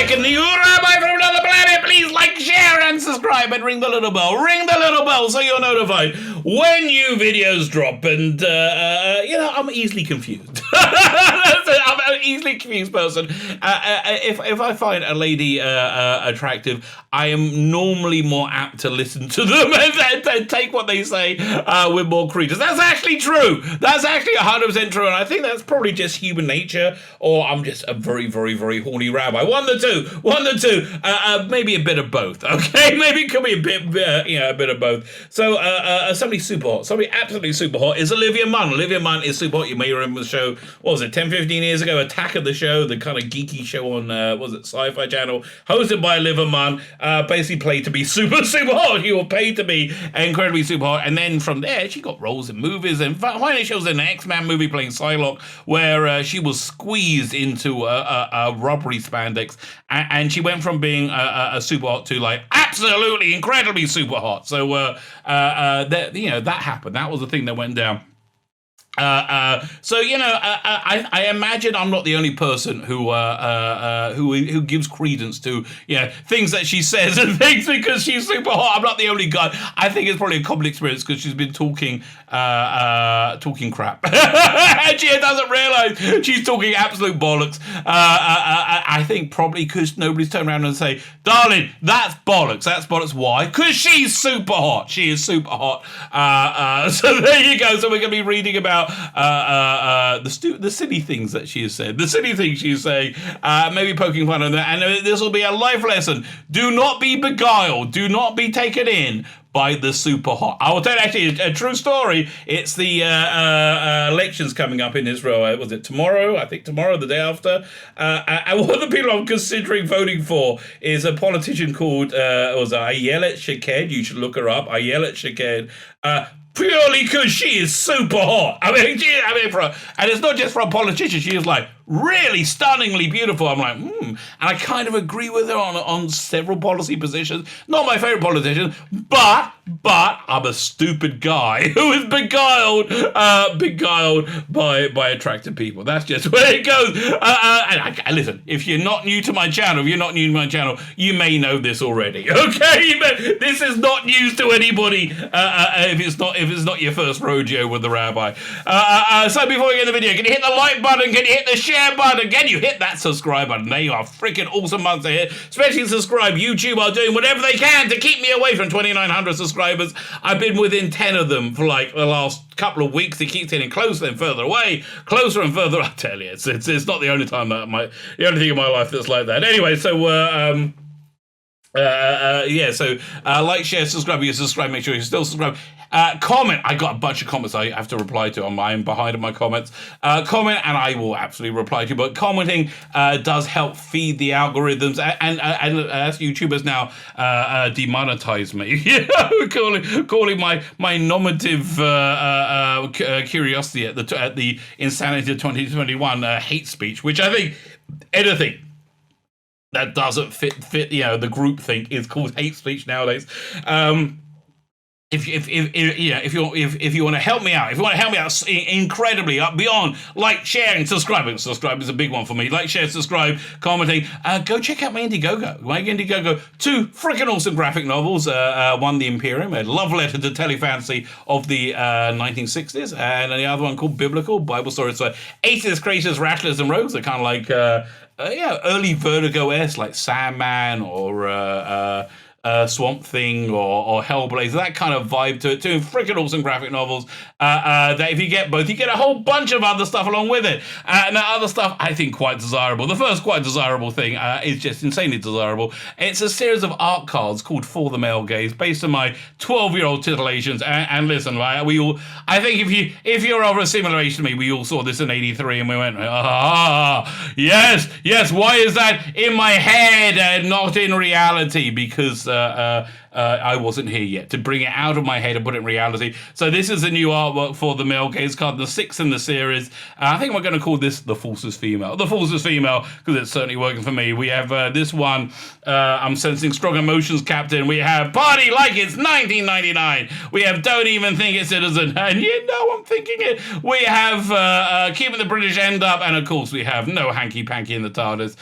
second new Rabbi from another planet. Please like, share, and subscribe, and ring the little bell. Ring the little bell so you're notified when new videos drop. And, I'm easily confused. I'm an easily confused person. If I find a lady attractive, I am normally more apt to listen to them and take what they say with more credence. That's actually true. That's actually 100% true. And I think that's probably just human nature, or I'm just a very, very, very horny rabbi. One of the two. Maybe a bit of both. Okay, maybe it could be a bit of both. So somebody super hot, somebody absolutely super hot is Olivia Munn. Olivia Munn is super hot. You may remember the show. What was it? 10, 15 years ago, Attack of the Show, the kind of geeky show on Sci-Fi Channel, hosted by Olivia Munn. Basically played to be super, super hot. She was paid to be incredibly super hot, and then from there she got roles in movies, and finally she was in an X-Men movie playing Psylocke, where she was squeezed into a rubbery spandex, and she went from being a super hot to like absolutely incredibly super hot. So that happened. That was the thing that went down. I imagine I'm not the only person who gives credence to things that she says and things because she's super hot. I'm not the only guy. I think it's probably a common experience because she's been talking crap, and she doesn't realize she's talking absolute bollocks. I think probably because nobody's turned around and say, "Darling, that's bollocks. That's bollocks." Why? Because she's super hot. She is super hot. So there you go. So we're going to be reading about the silly things that she has said, the silly things she's saying, maybe poking fun at that, and this will be a life lesson. Do not be beguiled. Do not be taken in by the super hot. I will tell you actually a true story. It's the elections coming up in Israel. Was it tomorrow? I think tomorrow, the day after. And one of the people I'm considering voting for is a politician called Ayelet Shaked. You should look her up. Ayelet Shaked. Purely because she is super hot. And it's not just for a politician. She is like really stunningly beautiful. I'm like, And I kind of agree with her on several policy positions. Not my favorite politician, but I'm a stupid guy who is beguiled by attractive people. That's just where it goes. And listen, if you're not new to my channel, you may know this already. Okay, this is not news to anybody. If it's not your first rodeo with the rabbi. So before we get in the video, can you hit the like button? Can you hit the share button? Can you hit that subscribe button? They are freaking awesome months ahead. Especially subscribe. YouTube are doing whatever they can to keep me away from 2,900 subscribers. I've been within 10 of them for like the last couple of weeks. It keeps getting closer and further away, closer and further. I tell you, it's not the only time the only thing in my life that's like that. Anyway, so like, share, subscribe. You subscribe, make sure you still subscribe. Comment. I got a bunch of comments I have to reply to. I'm behind on my comments. Comment, and I will absolutely reply to you. But commenting does help feed the algorithms, and as YouTubers now demonetize me, calling my nominative curiosity at the insanity of 2021 hate speech, which I think anything that doesn't fit the group think is called hate speech nowadays. If you want to help me out, incredibly beyond like, sharing, subscribing. Subscribe is a big one for me. Like, share, subscribe, commenting. Go check out my Indiegogo. My Indiegogo, 2 freaking awesome graphic novels. One, The Imperium, a love letter to telefantasy of the 1960s, and the other one called Biblical Bible Stories. So atheists, creators, rattlers, and rogues are kind of like early Vertigo-esque, like Sandman or Swamp Thing or Hellblazer, that kind of vibe to it too. Freaking awesome graphic novels. That if you get both, you get a whole bunch of other stuff along with it. And that other stuff I think quite desirable. The first quite desirable thing is just insanely desirable. It's a series of art cards called For the Male Gaze, based on my 12-year-old titillations. And listen, I think if you're of a similar age to me, we all saw this in '83 and we went, yes. Why is that in my head and not in reality? Because I wasn't here yet, to bring it out of my head and put it in reality. So this is a new artwork for the male gaze card, the 6th in the series. I think we're going to call this the Falsest Female. The Falsest Female, because it's certainly working for me. We have this one, I'm sensing strong emotions, Captain. We have Party Like It's 1999. We have Don't Even Think It's Citizen. And you know I'm thinking it. We have Keeping the British End Up. And of course we have No Hanky Panky in the TARDIS.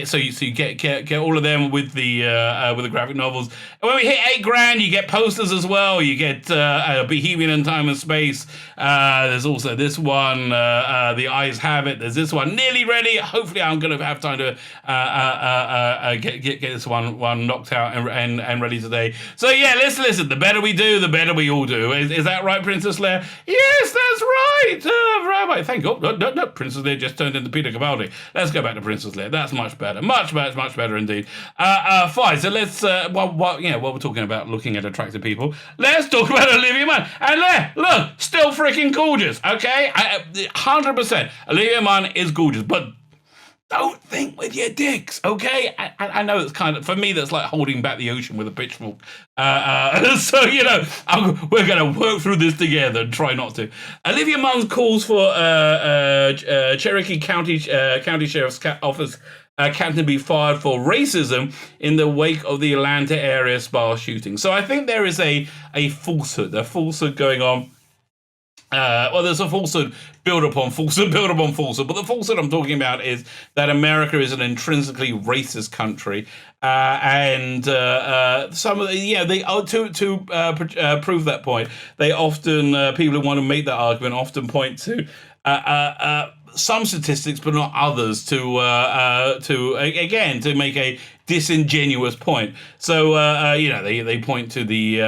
So you get all of them with the graphic novels. And when we hit $8,000, you get posters as well. You get Bohemian in Time and Space. There's also this one, The Eyes Have It. There's this one, Nearly Ready. Hopefully I'm going to have time to get this one knocked out and ready today. So yeah, let's listen. The better we do, the better we all do. Is that right, Princess Leia? Yes, that's right. Rabbi, thank you. No, Princess Leia just turned into Peter Capaldi. Let's go back to Princess Leia. That's much better. Much better indeed. Fine. So let's while we're talking about looking at attractive people, let's talk about Olivia Munn. And look, still freaking gorgeous. Okay, 100%. Olivia Munn is gorgeous, but don't think with your dicks, okay? I know it's kind of, for me, that's like holding back the ocean with a pitchfork. So, we're going to work through this together and try not to. Olivia Munn calls for Cherokee County Sheriff's Office captain be fired for racism in the wake of the Atlanta area spa shooting. So I think there is a falsehood going on. There's a falsehood build upon falsehood. But the falsehood I'm talking about is that America is an intrinsically racist country, and some of to prove that point, they often people who want to make that argument often point to some statistics, but not others, to make a disingenuous point. So they point to the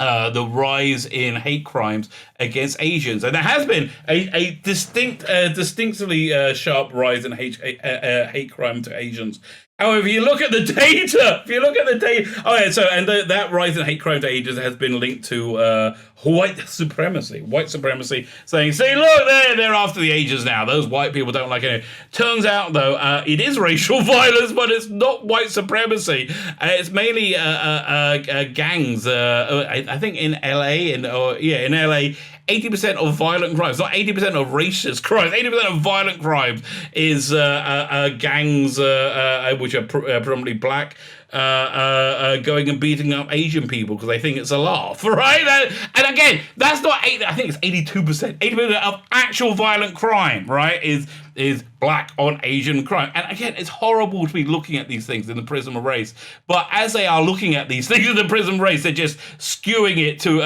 rise in hate crimes against Asians, and there has been a distinctly sharp rise in hate crime to Asians. However, if you look at the data, that rise in hate crime to Asians has been linked to white supremacy, saying, see, look, they're after the Asians now. Those white people don't like it. Turns out, though, it is racial violence, but it's not white supremacy. It's mainly gangs. I think in LA, in LA, 80% of violent crimes, not 80% of racist crimes, 80% of violent crimes is gangs, which are predominantly black, going and beating up Asian people because they think it's a laugh, right? And again, that's not 80, I think it's 82%. 80% of actual violent crime, right, is black on Asian crime. And again, it's horrible to be looking at these things in the prism of race. But as they are looking at these things in the prism of race, they're just skewing it to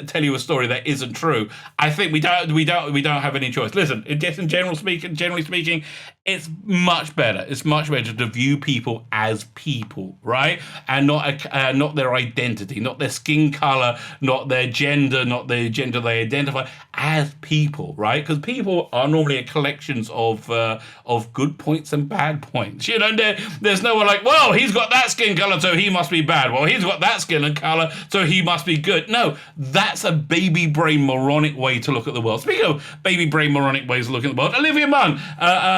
tell you a story that isn't true. I think we don't have any choice. Listen, generally speaking, it's much better. It's much better to view people as people, right? And not their identity, not their skin color, not their gender, not the gender they identify, as people, right? Because people are normally a collections of good points and bad points. There's no one like, well, he's got that skin color, so he must be bad. Well, he's got that skin and color, so he must be good. No, that's a baby brain moronic way to look at the world. Speaking of baby brain moronic ways of looking at the world, Olivia Munn,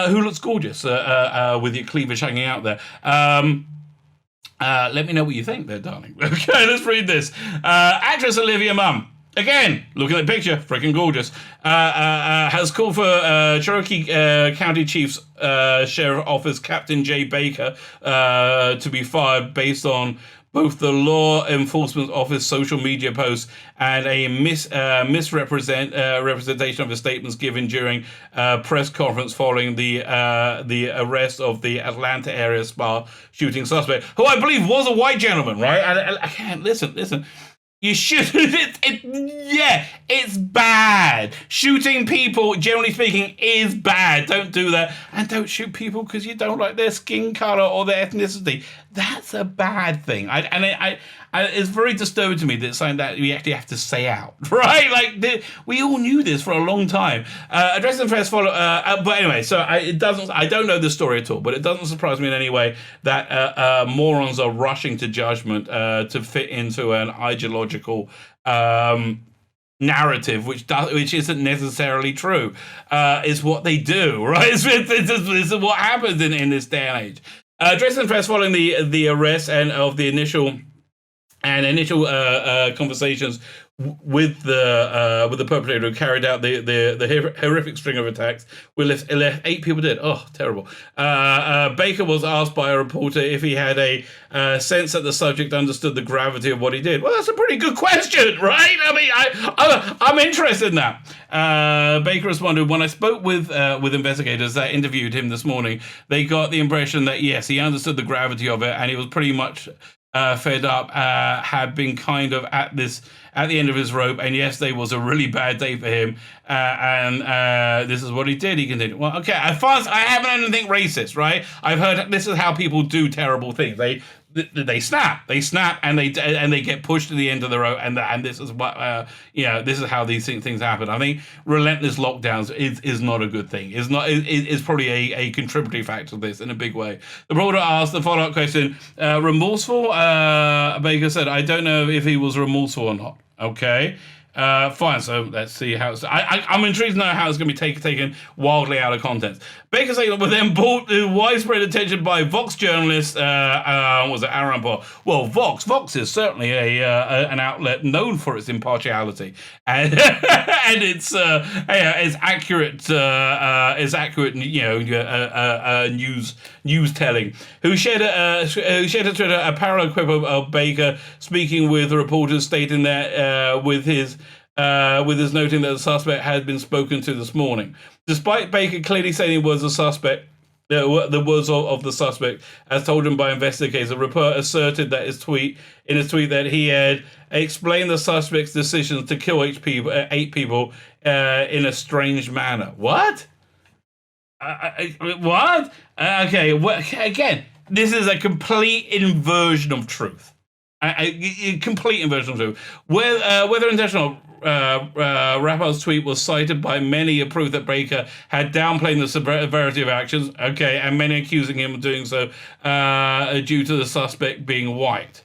who looks gorgeous with your cleavage hanging out there. Let me know what you think there, darling. Okay, let's read this. Actress Olivia Munn, again, looking at the picture, freaking gorgeous, has called for Cherokee County Chief's Sheriff Office Captain Jay Baker to be fired based on both the Law Enforcement Office social media posts and a misrepresentation of the statements given during press conference following the arrest of the Atlanta area spa shooting suspect, who I believe was a white gentleman, right? I can't listen. You should. It's bad. Shooting people, generally speaking, is bad. Don't do that. And don't shoot people because you don't like their skin color or their ethnicity. That's a bad thing. It's very disturbing to me that it's something that we actually have to say out, right? Like, we all knew this for a long time. Addressing the press follow. But anyway, so I don't know the story at all, but it doesn't surprise me in any way that morons are rushing to judgment to fit into an ideological narrative, which isn't necessarily true. Is what they do, right? This is what happens in this day and age. Dressed and dressed following the arrest and of the initial conversations with the perpetrator who carried out the horrific string of attacks. We left 8 people dead. Oh, terrible. Baker was asked by a reporter if he had a sense that the subject understood the gravity of what he did. Well, that's a pretty good question, right? I mean, I'm interested in that. Baker responded, when I spoke with investigators that interviewed him this morning, they got the impression that, yes, he understood the gravity of it, and he was pretty much fed up, had been kind of at the end of his rope, and yesterday was a really bad day for him, and this is what he did. He continued, well, okay, I haven't heard anything racist, right? I've heard this is how people do terrible things. They snap, and they get pushed to the end of the rope, and this is what this is how these things happen. I think relentless lockdowns is not a good thing. It's probably a contributory factor to this in a big way. The reporter asked the follow-up question: remorseful? Baker said, "I don't know if he was remorseful or not." Okay. Fine, so let's see how it's... I'm intrigued to know how it's going to be taken wildly out of context. Baker's statement was then brought to widespread attention by Vox journalist, was it Aaron Paul? Well, Vox is certainly an outlet known for its impartiality and and its accurate news telling. Who shared a Twitter a parallel clip of Baker speaking with reporters, stating that with his noting that the suspect had been spoken to this morning. Despite Baker clearly saying he was a suspect, the words of the suspect, as told him by investigators, the reporter asserted that in his tweet that he had explained the suspect's decision to kill 8 people in a strange manner. What? What? Okay. Well, again, this is a complete inversion of truth. A complete inversion of truth. Whether intentional, Rappel's tweet was cited by many as proof that Baker had downplayed the severity of actions, okay, and many accusing him of doing so due to the suspect being white.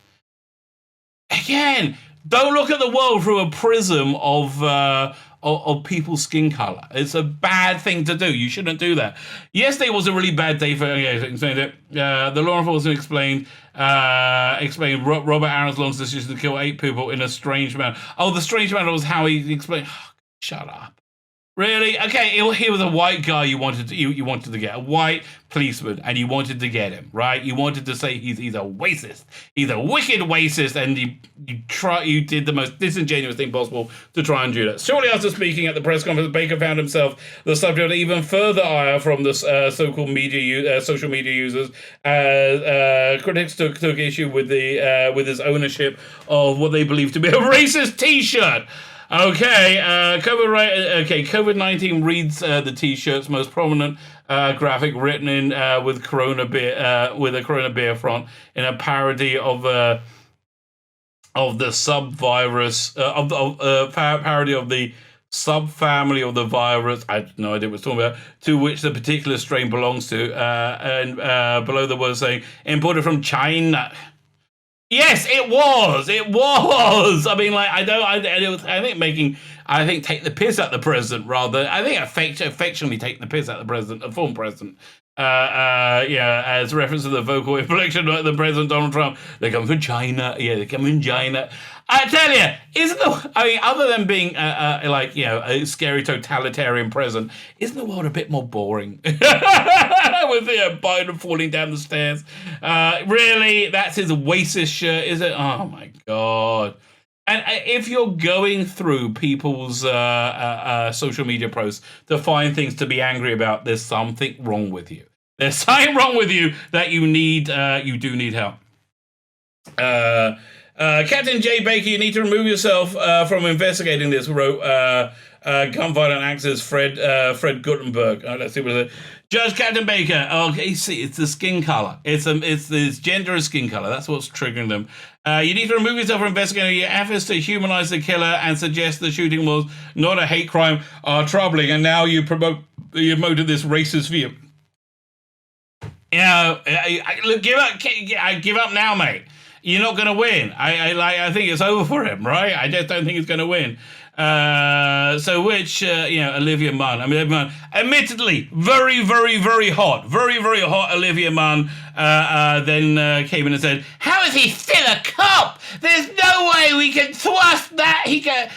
Again, don't look at the world through a prism of people's skin color. It's a bad thing to do. You shouldn't do that. Yesterday was a really bad day for... the law enforcement explained Robert Aaron's long decision to kill 8 people in a strange manner. Oh, the strange manner was how he explained... Oh, shut up. Really? Okay, he was a white guy you wanted to get, a white policeman, and you wanted to get him, right? You wanted to say he's a racist. He's a wicked racist, and you did the most disingenuous thing possible to try and do that. Shortly after speaking at the press conference, Baker found himself the subject of even further ire from the so-called social media users. Critics took issue with his ownership of what they believe to be a racist T-shirt. Okay, COVID-19 reads the T-shirt's most prominent graphic, written in with a Corona beer front, in a parody of the subvirus parody of the subfamily of the virus. I have no idea what it's talking about. To which the particular strain belongs to, and below the word saying imported from China. Yes, it was. I mean, like, I think take the piss at the president rather. I think affectionately take the piss at the president, the former president. As reference to the vocal inflection of the president Donald Trump. They come from China. Yeah, they come from China. I tell you, other than being a scary totalitarian president, isn't the world a bit more boring? With Biden falling down the stairs. Really, that's his racist shirt, is it? Oh my God. And if you're going through people's social media posts to find things to be angry about, there's something wrong with you. There's something wrong with you that you do need help. Captain J. Baker, you need to remove yourself from investigating this, wrote gun violent activist Fred Guttenberg. Let's see what it is. Judge Captain Baker. Okay, see, it's the skin color. It's this gender and skin color. That's what's triggering them. You need to remove yourself from investigating. Your efforts to humanize the killer and suggest the shooting was not a hate crime are troubling, and now you promoted this racist view. Look, give up now, mate. You're not going to win. I think it's over for him, right? I just don't think he's going to win. Olivia Munn. I mean, Olivia Munn, admittedly, very, very, very hot. Very, very hot Olivia Munn then came in and said, how is he still a cop? There's no way we can trust that he can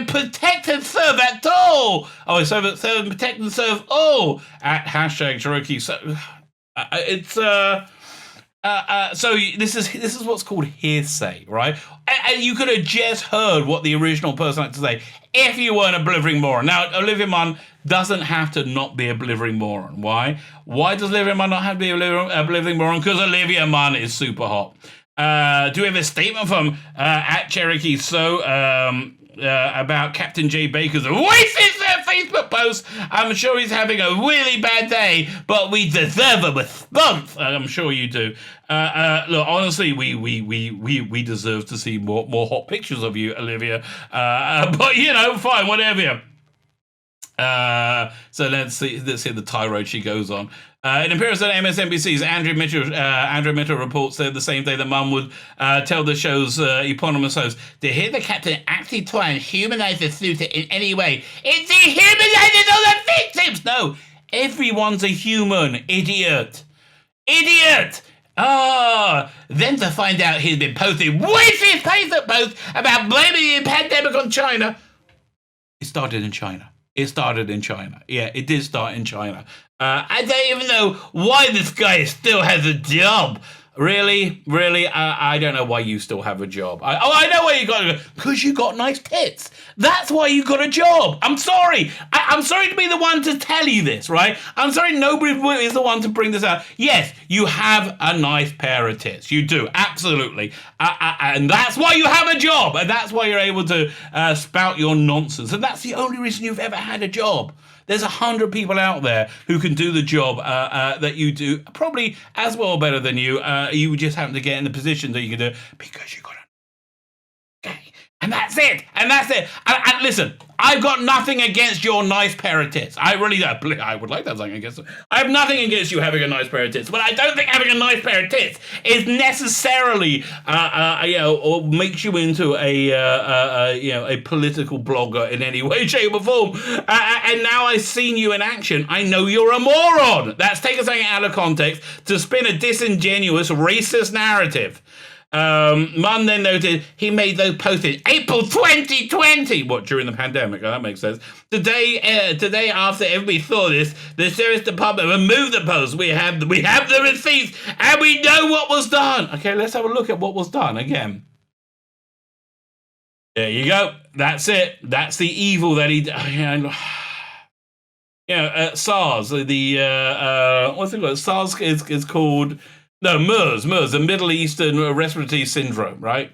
protect and serve at all. Oh, serve, protect and serve all at hashtag Cherokee. So so this is what's called hearsay, right? And you could have just heard what the original person had to say if you weren't a blithering moron. Now, Olivia Munn doesn't have to not be a blithering moron. Why? Why does Olivia Munn not have to be a blithering moron? Because Olivia Munn is super hot. Do we have a statement from at Cherokee about Captain J. Baker's racist Facebook post? I'm sure he's having a really bad day, but we deserve a response. I'm sure you do. Look, honestly, we deserve to see more hot pictures of you, Olivia. But fine, whatever. So let's see the tirade she goes on. In appearance on MSNBC's Andrew Mitchell reports that the same day that Munn would tell the show's eponymous host, to hear the captain actually try and humanize the suitor in any way, it dehumanizes all the victims! No, everyone's a human, idiot. Idiot! Then to find out he'd been posting racist Facebook posts about blaming the pandemic on China. It started in China. Yeah, it did start in China. I don't even know why this guy still has a job. Really? I don't know why you still have a job. I know why you got a job. Because you got nice tits. That's why you got a job. I'm sorry. I'm sorry to be the one to tell you this, right? I'm sorry nobody is the one to bring this out. Yes, you have a nice pair of tits. You do, absolutely. And that's why you have a job. And that's why you're able to spout your nonsense. And that's the only reason you've ever had a job. There's 100 people out there who can do the job that you do, probably as well or better than you. You just happen to get in the position that you can do it because you got it. Okay. And that's it. And listen, I've got nothing against your nice pair of tits. I really don't. I would like to have something against it. I have nothing against you having a nice pair of tits, but I don't think having a nice pair of tits is necessarily, or makes you into a political blogger in any way, shape, or form. And now I've seen you in action. I know you're a moron. That's taking something out of context to spin a disingenuous, racist narrative. Munn then noted he made those posts in April 2020. What, during the pandemic? Oh, that makes sense. Today after everybody saw this, the Sheriff's Department removed the post. We have the receipts and we know what was done. Okay, let's have a look at what was done again. There you go. That's it. That's the evil that he. SARS. What's it called? SARS is called. No, MERS, the Middle Eastern Respiratory Syndrome, right?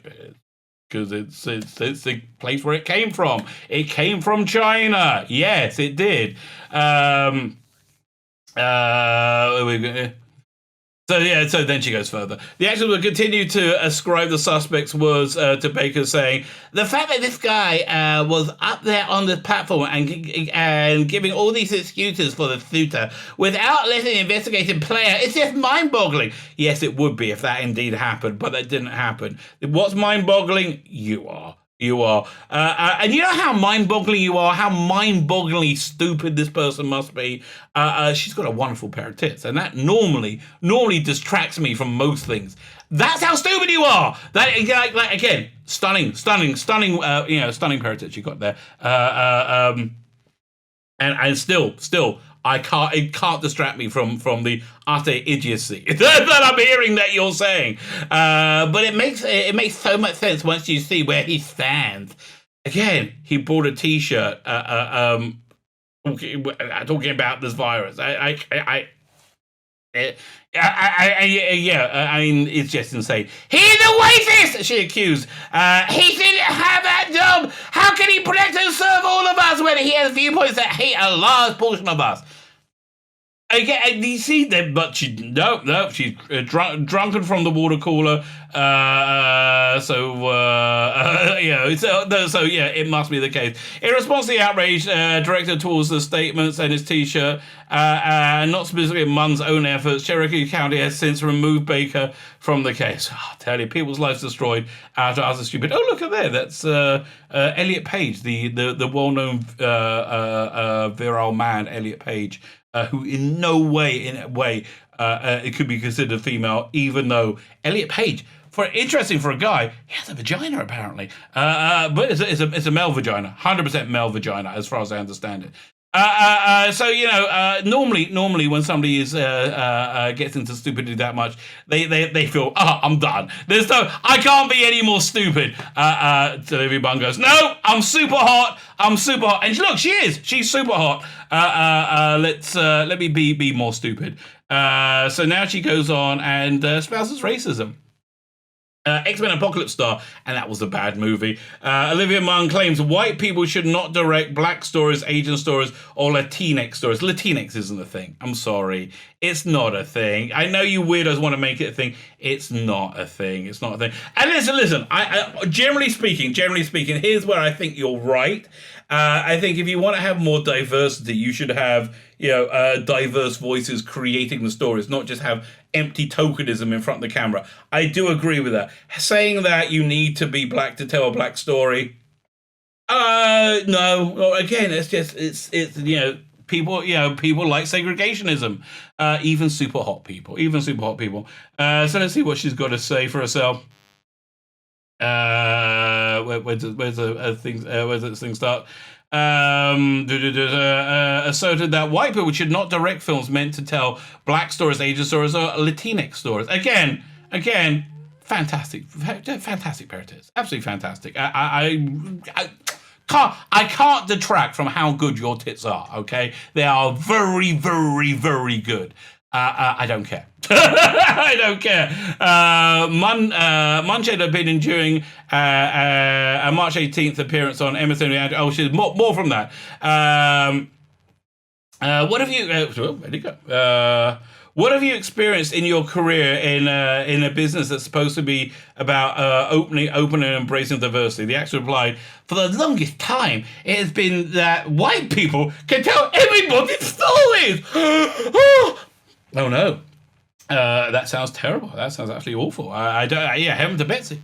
Because it's the place where it came from. It came from China. Yes, it did. So then she goes further. The actors will continue to ascribe the suspects was to Baker, saying the fact that this guy was up there on the platform and giving all these excuses for the suitor without letting the investigating player, it's just mind-boggling. Yes, it would be if that indeed happened, but that didn't happen. What's mind-boggling? You are. And you know how mind-boggling you are, how mind-bogglingly stupid this person must be. She's got a wonderful pair of tits, and that normally distracts me from most things. That's how stupid you are. That again, stunning pair of tits you got there. And still. It can't distract me from the utter idiocy that I'm hearing that you're saying. But it makes so much sense once you see where he stands. Again, he bought a T-shirt talking about this virus. I mean, it's just insane. He's a racist, she accused. He didn't have that job. How can he protect and serve all of us when he has viewpoints that hate a large portion of us? Again, you see that, but she's drunken from the water cooler. It must be the case. In response to the outrage directed towards the statements and his T-shirt, and not specifically Munn's own efforts, Cherokee County has since removed Baker from the case. I tell you, people's lives destroyed after us are stupid. Oh, look at there. That's Elliot Page, the well-known virile man, Elliot Page, who in no way, it could be considered female, even though Elliot Page, interesting for a guy, he has a vagina apparently, but it's a male vagina, 100% male vagina, as far as I understand it. So normally when somebody gets into stupidity that much, they feel, I'm done. I can't be any more stupid. So Olivia Munn goes, no, I'm super hot, and look, she's super hot. Let me be more stupid. So now she goes on and espouses racism. X-Men Apocalypse Star, and that was a bad movie. Olivia Munn claims white people should not direct black stories, Asian stories, or Latinx stories. Latinx isn't a thing. I'm sorry. It's not a thing. I know you weirdos want to make it a thing. It's not a thing. It's not a thing. And listen, I generally speaking, here's where I think you're right. I think if you want to have more diversity, you should have, diverse voices creating the stories, not just have empty tokenism in front of the camera. I do agree with that. Saying that you need to be black to tell a black story, no. Again, it's people like segregationism, even super hot people. So let's see what she's got to say for herself. Where's this thing start? Asserted that white people should not direct films meant to tell black stories, Asian stories, or Latinx stories. Again, fantastic pair of tits. Absolutely fantastic. I can't detract from how good your tits are. Okay, they are very, very, very good. I don't care. I don't care. Munch had been during a March 18th appearance on Emerson. Oh, she's more from that. What have you? Where'd it go? What have you experienced in your career in a business that's supposed to be about open and embracing diversity? The actor replied, for the longest time, it has been that white people can tell everybody's stories. Oh no. That sounds terrible. That sounds actually awful. Heaven to Betsy.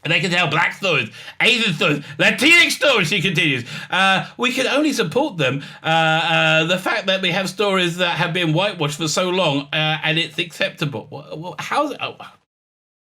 And they can tell black stories, Asian stories, Latinx stories, she continues. We can only support them. The fact that we have stories that have been whitewashed for so long and it's acceptable. How's it? Oh.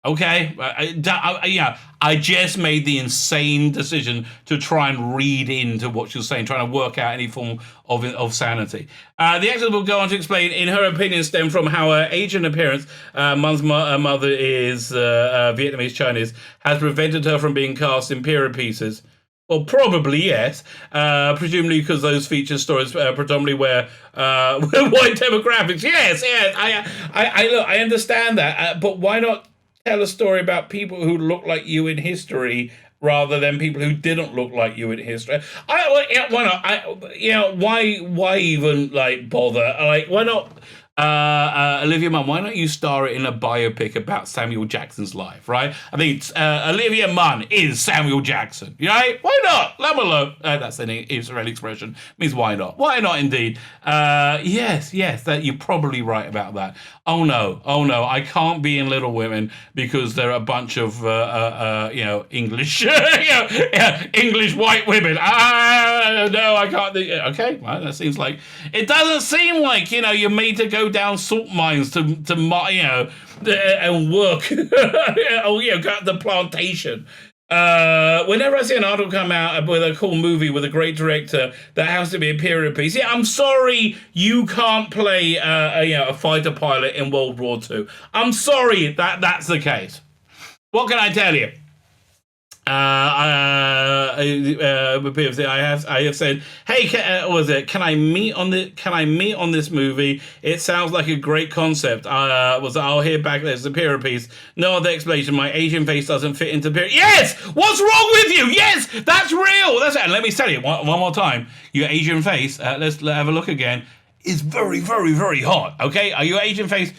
Okay, I just made the insane decision to try and read into what she was saying, trying to work out any form of sanity. The actress will go on to explain, in her opinion, stem from how her Asian appearance, Mun's mother is Vietnamese Chinese, has prevented her from being cast in period pieces. Well, probably yes. Presumably because those feature stories predominantly where white demographics. Yes. I understand that, but why not tell a story about people who look like you in history rather than people who didn't look like you in history? Why not? Why even bother? Why not? Olivia Munn, why don't you star it in a biopic about Samuel Jackson's life, right? I think Olivia Munn is Samuel Jackson, right? Why not? Let me alone. That's an Israeli expression. It means why not? Why not, indeed? Yes, that you're probably right about that. Oh no, I can't be in Little Women because there are a bunch of English, English white women. No, I can't. Okay, well, that seems like it doesn't seem like you're made to go down salt mines to and work. Go out the plantation. Whenever I see an article come out with a cool movie with a great director that has to be a period piece, I'm sorry you can't play a fighter pilot in World War II. I'm sorry that's the case. What can I tell you? I have said, hey, can I meet on this movie? It sounds like a great concept. I'll hear back. There's a period piece. No other explanation. My Asian face doesn't fit into period. Yes. What's wrong with you? Yes, that's real. That's it. And let me tell you one more time. Your Asian face. Let's have a look again. Is very, very, very hot. Okay. Are your Asian face?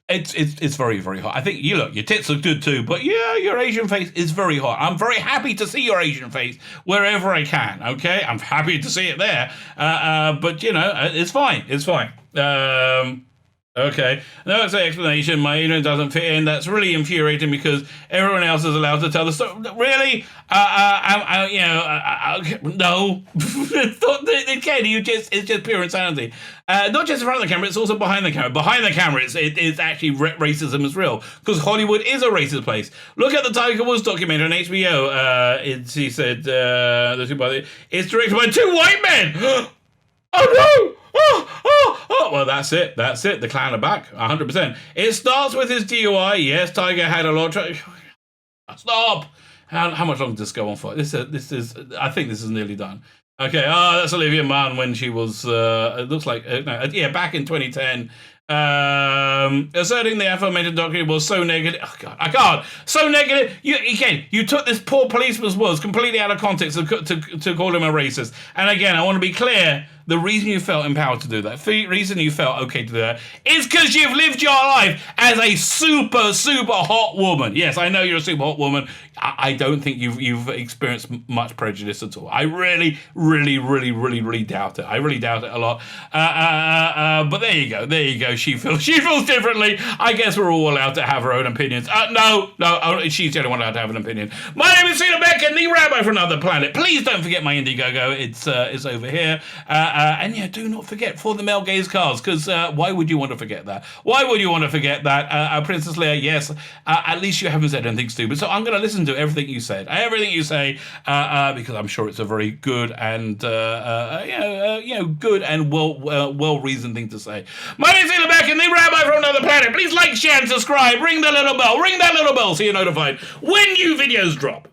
It's very, very hot. I think your tits look good too, but your Asian face is very hot. I'm very happy to see your Asian face wherever I can. Okay, I'm happy to see it there. But it's fine. It's fine. Okay, no explanation. My ignorance doesn't fit in. That's really infuriating because everyone else is allowed to tell the story. Really? No. Again, it's just pure insanity. Not just in front of the camera, it's also behind the camera. Behind the camera, it's actually racism is real because Hollywood is a racist place. Look at the Tiger Woods documentary on HBO. He said, it's directed by two white men. Oh no! Oh, well, that's it. The clan are back, 100%. It starts with his DUI. Yes, Tiger had a lot of... Stop! How much longer does this go on for? This is. I think this is nearly done. Okay, that's Olivia Munn when she was, it looks like, back in 2010. Asserting the aforementioned document was so negative. Oh God, I can't. So negative. You took this poor policeman's words completely out of context to call him a racist. And again, I want to be clear. The reason you felt empowered to do that, the reason you felt okay to do that, is because you've lived your life as a super, super hot woman. Yes, I know you're a super hot woman. I don't think you've experienced much prejudice at all. I really, really, really, really, really doubt it. I really doubt it a lot. But there you go. She feels differently. I guess we're all allowed to have our own opinions. No, she's the only one allowed to have an opinion. My name is Cena Beck, and the Rabbi from another planet. Please don't forget my Indiegogo. It's over here. And yeah, do not forget For the Male Gaze cards, because why would you want to forget that? Why would you want to forget that? Princess Leia, yes, at least you haven't said anything stupid. So I'm going to listen to everything you said, because I'm sure it's a very good and good and well reasoned thing to say. My name's Cena Beck, and the Rabbi from another planet. Please like, share, and subscribe. Ring that little bell so you're notified when new videos drop.